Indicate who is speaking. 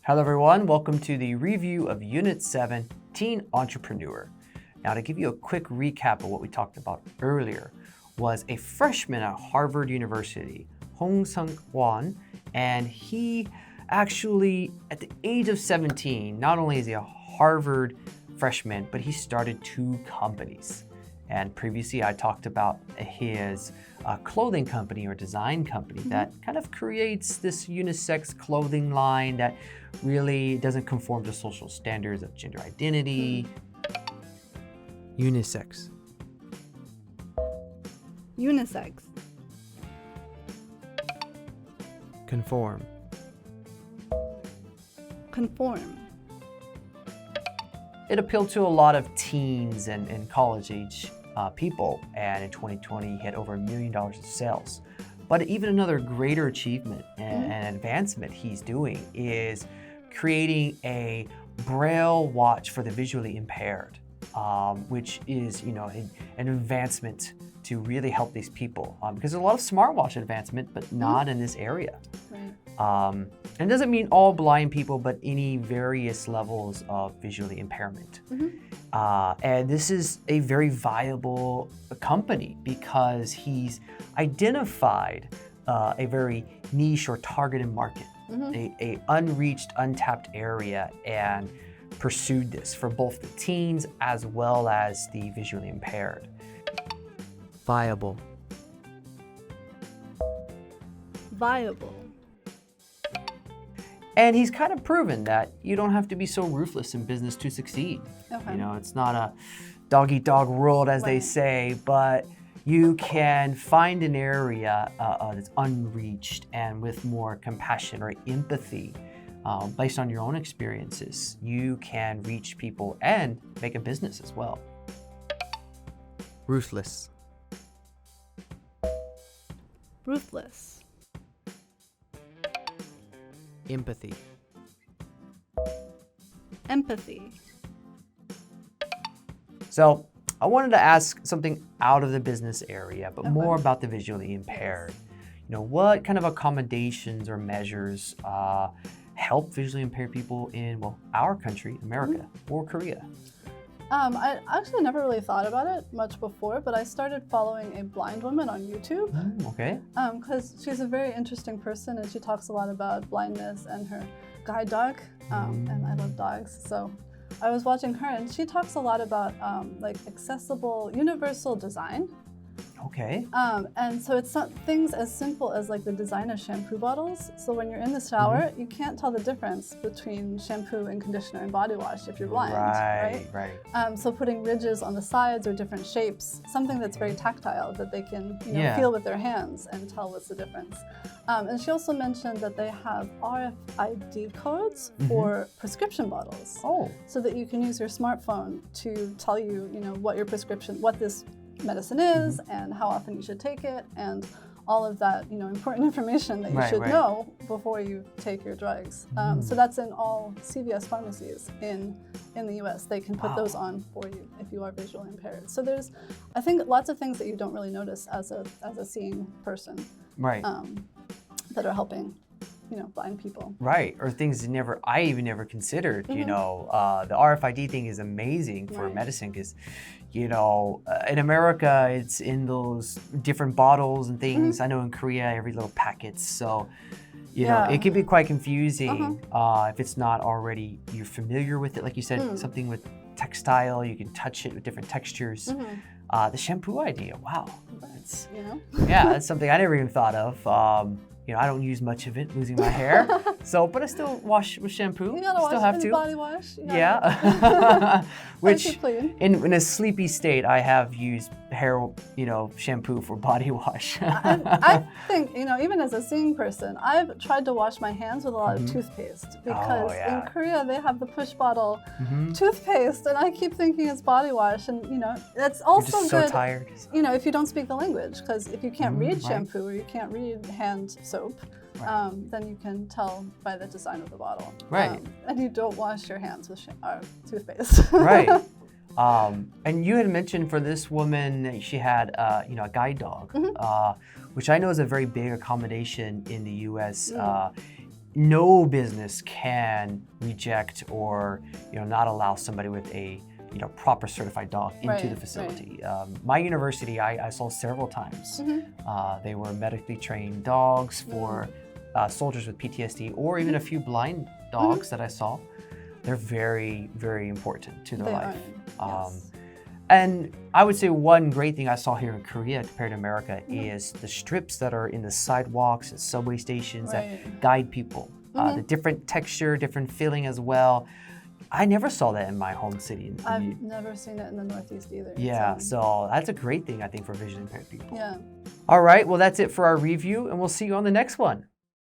Speaker 1: Hello everyone, welcome to the review of Unit 7, Teen Entrepreneur. Now to give you a quick recap of what we talked about earlier was a freshman at Harvard University, Hong Seung-won, and he actually, at the age of 17, not only is he a Harvard freshman, but he started 2 companies. And previously I talked about his clothing company or design company that kind of creates this unisex clothing line that really doesn't conform to social standards of gender identity. Unisex.
Speaker 2: Unisex.
Speaker 1: Conform.
Speaker 2: Conform.
Speaker 1: It appealed to a lot of teens and college-age people, and in 2020 he had over $1 million in sales. But even another greater achievement and advancement he's doing is creating a Braille watch for the visually impaired, which is, an advancement to really help these people. Because there's a lot of smartwatch advancement, but not in this area.
Speaker 2: Right.
Speaker 1: And it doesn't mean all blind people, but any various levels of visually impairment. And this is a very viable company because he's identified a very niche or targeted market, a unreached, untapped area, and pursued this for both the teens as well as the visually impaired. Viable.
Speaker 2: Viable.
Speaker 1: And he's kind of proven that you don't have to be so ruthless in business to succeed.
Speaker 2: Okay.
Speaker 1: It's not a dog-eat-dog world, as they say, but you can find an area that's unreached and with more compassion or empathy based on your own experiences. You can reach people and make a business as well. Ruthless.
Speaker 2: Ruthless.
Speaker 1: Empathy.
Speaker 2: Empathy.
Speaker 1: So I wanted to ask something out of the business area, but more about the visually impaired. What kind of accommodations or measures help visually impaired people in, our country, America, or Korea?
Speaker 2: I actually never really thought about it much before, but I started following a blind woman on YouTube.
Speaker 1: Okay.
Speaker 2: Because she's a very interesting person and she talks a lot about blindness and her guide dog. And I love dogs, so I was watching her and she talks a lot about accessible, universal design.
Speaker 1: Okay.
Speaker 2: And so it's not things as simple as the design of shampoo bottles. So when you're in the shower, you can't tell the difference between shampoo and conditioner and body wash if you're blind, right? So putting ridges on the sides or different shapes, something that's very tactile that they can feel with their hands and tell what's the difference. And she also mentioned that they have RFID codes for prescription bottles.
Speaker 1: Oh.
Speaker 2: So that you can use your smartphone to tell you, what your prescription, what this medicine is and how often you should take it and all of that, important information that you should know before you take your drugs. So that's in all CVS pharmacies in the US. They can put those on for you if you are visually impaired. So there's, I think, lots of things that you don't really notice as a seeing person that are helping blind people.
Speaker 1: Right, or things I even never considered. The RFID thing is amazing for medicine because, in America, it's in those different bottles and things. I know in Korea, every little packets. So, it can be quite confusing if it's not already, you're familiar with it. Like you said, something with textile, you can touch it with different textures. The shampoo idea, wow. That's, that's something I never even thought of. I don't use much of it, losing my hair. But I still wash with shampoo.
Speaker 2: You gotta
Speaker 1: still
Speaker 2: wash
Speaker 1: have
Speaker 2: with
Speaker 1: to.
Speaker 2: body wash.
Speaker 1: Which in a sleepy state, I have used hair, shampoo for body wash.
Speaker 2: I think, even as a seeing person, I've tried to wash my hands with a lot of toothpaste because in Korea they have the push bottle toothpaste, and I keep thinking it's body wash, and it's also
Speaker 1: You're just
Speaker 2: good.
Speaker 1: So tired.
Speaker 2: If you don't speak the language, because if you can't read shampoo or you can't read hand soap, then you can tell by the design of the bottle.
Speaker 1: Right.
Speaker 2: And you don't wash your hands with toothpaste.
Speaker 1: Right. And you had mentioned for this woman, she had a guide dog, which I know is a very big accommodation in the U.S. no business can reject or not allow somebody with a proper certified dog into the facility. My university, I saw several times. They were medically trained dogs for soldiers with PTSD, or even a few blind dogs that I saw. They're very, very important to their life.
Speaker 2: Yes.
Speaker 1: And I would say one great thing I saw here in Korea compared to America is the strips that are in the sidewalks and subway stations that guide people. The different texture, different feeling as well. I never saw that in my home city.
Speaker 2: I've never seen it in the Northeast either.
Speaker 1: Yeah, so that's a great thing, I think, for vision impaired people.
Speaker 2: Yeah.
Speaker 1: All right, well, that's it for our review, and we'll see you on the next one.